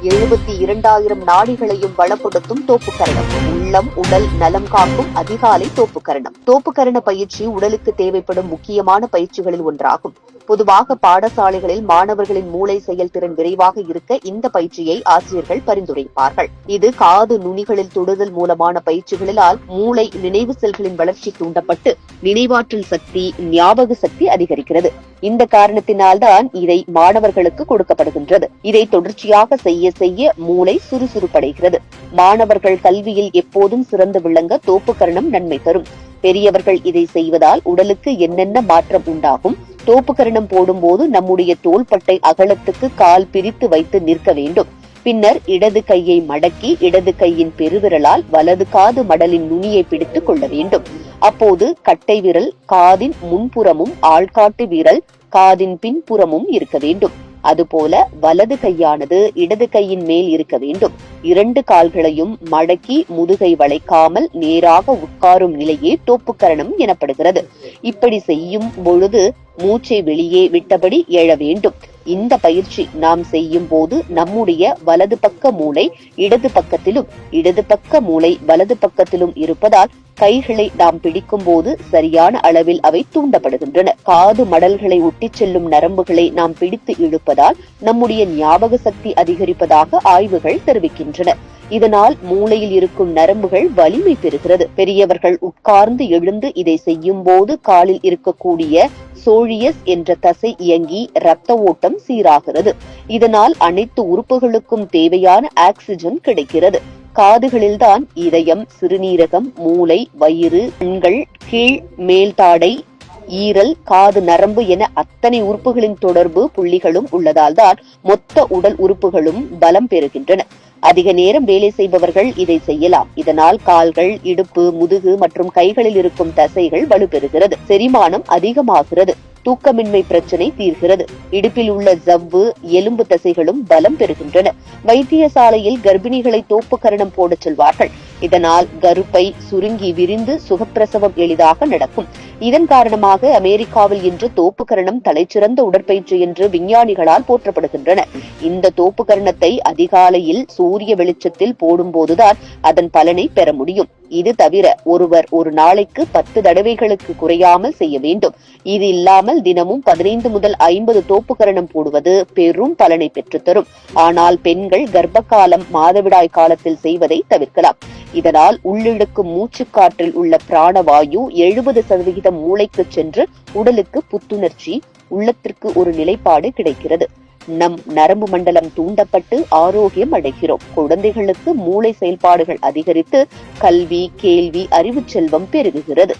72,000 நாடிகளையும் பலப்படுத்தும் தோப்புக்கரணம். உள்ளம், உடல் நலம் காக்கும் அதிகாலை தோப்புக்கரணம். தோப்புக்கரண பயிற்சி உடலுக்கு தேவைப்படும் முக்கியமான பயிற்சிகளில் ஒன்றாகும். பொதுவாக பாடசாலைகளில் மாணவர்களின் மூளை செயல்திறன் விரைவாக இருக்க இந்த பயிற்சியை ஆசிரியர்கள் பரிந்துரைப்பார்கள். இது காது நுனிகளில் தொடுதல் மூலமான பயிற்சிகளால் மூளை நினைவு செல்களின் வளர்ச்சி தூண்டப்பட்டு நினைவாற்றல் சக்தி, ஞாபக சக்தி அதிகரிக்கிறது. இந்த காரணத்தினால்தான் இதை மாணவர்களுக்கு கொடுக்கப்படுகின்றது. இதை தொடர்ச்சியாக செய்ய செய்ய மூளை சுறுசுறுப்படைகிறது. மாணவர்கள் கல்வியில் எப்போதும் சிறந்து விளங்க தோப்புக்கரணம் நன்மை தரும். பெரியவர்கள் இதை செய்வதால் உடலுக்கு என்னென்ன மாற்றம் உண்டாகும்? தோப்புக்கரணம் போடும்போது நம்முடைய தோள்பட்டை அகலத்துக்கு கால் பிரித்து வைத்து நிற்க வேண்டும். பின்னர் இடது கையை மடக்கி இடது கையின் பெருவிரலால் வலது காது மடலின் நுனியை பிடித்துக் கொள்ள வேண்டும். அப்போது கட்டை விரல் காதின் முன்புறமும் ஆள்காட்டு விரல் காதின் பின்புறமும் இருக்க வேண்டும். அதுபோல வலது கையானது இடது கையின் மேல் இருக்க வேண்டும். 2 கால்களையும் மடக்கி முதுகை வளைக்காமல் நேராக உட்காரும் நிலையே தோப்புக்கரணம் எனப்படுகிறது. இப்படி செய்யும் பொழுது மூச்சை வெளியே விட்டபடி எழ வேண்டும். இந்த பயிற்சி நாம் செய்யும் போது நம்முடைய வலது பக்க மூளை இடது பக்கத்திலும் இடது பக்க மூளை வலது பக்கத்திலும் இருப்பதால் கைகளை நாம் பிடிக்கும் போது சரியான அளவில் அவை தூண்டப்படுகின்றன. காது மடல்களை ஒட்டிச் செல்லும் நரம்புகளை நாம் பிடித்து இழுப்பதால் நம்முடைய ஞாபக சக்தி அதிகரிப்பதாக ஆய்வுகள் தெரிவிக்கின்றன. இதனால் மூளையில் இருக்கும் நரம்புகள் வலிமை பெறுகிறது. பெரியவர்கள் உட்கார்ந்து எழுந்து இதை செய்யும் போது காலில் இருக்கக்கூடிய சோழியஸ் என்ற தசை இயங்கி இரத்த ஓட்டம் சீராகிறது. இதனால் அனைத்து உறுப்புகளுக்கும் தேவையான ஆக்சிஜன் கிடைக்கிறது. காதுகளில்தான் இதயம், சிறுநீரகம், மூளை, வயிறு, கண்கள், கீழ் மேல்தாடை, ஈரல், காது நரம்பு என அத்தனை உறுப்புகளின் தொடர்பு புள்ளிகளும் உள்ளதால் தான் மொத்த உடல் உறுப்புகளும் பலம் பெறுகின்றன. அதிக நேரம் வேலை செய்பவர்கள் இதை செய்யலாம். இதனால் கால்கள், இடுப்பு, முதுகு மற்றும் கைகளில் இருக்கும் தசைகள் வலுப்பெறுகிறது. செரிமானம் அதிகமாகிறது. தூக்கமின்மை பிரச்சனை தீர்கிறது. இடுப்பில் உள்ள ஜவ்வு, எலும்பு தசைகளும் பலம் பெறுகின்றன. வைத்தியசாலையில் கர்ப்பிணிகளை தோப்புக்கரணம் போடச் சொல்வார்கள். இதனால் கருப்பை சுருங்கி விரிந்து சுகப்பிரசவம் எளிதாக நடக்கும். இதன் காரணமாக அமெரிக்காவில் இன்று தோப்புக்கரணம் தலைச்சிறந்த உடற்பயிற்சி என்று விஞ்ஞானிகளால் போற்றப்படுகின்றன. இந்த தோப்புக்கரணத்தை அதிகாலையில் சூரிய வெளிச்சத்தில் போடும்போதுதான் அதன் பலனை பெற முடியும். இது தவிர ஒருவர் ஒரு நாளைக்கு 10 தடவைகளுக்கு குறையாமல் செய்ய வேண்டும். இது இல்லாமல் தினமும் 15 முதல் 50 தோப்புக்கரணம் போடுவது பெரும் பலனை பெற்றுத்தரும். ஆனால் பெண்கள் கர்ப்பகாலம், மாதவிடாய் காலத்தில் செய்வதை தவிர்க்கலாம். இதனால் உள்ளிழுக்கும் மூச்சுக்காற்றில் உள்ள பிராணவாயு 70% மூளைக்கு சென்று உடலுக்கு புத்துணர்ச்சி, உள்ளத்திற்கு ஒரு நிலைப்பாடு கிடைக்கிறது. நம் நரம்பு மண்டலம் தூண்டப்பட்டு ஆரோக்கியம் அடைகிறோம். குழந்தைகளுக்கு மூளை செயல்பாடுகள் அதிகரித்து கல்வி, கேள்வி, அறிவு செல்வம் பெருகுகிறது.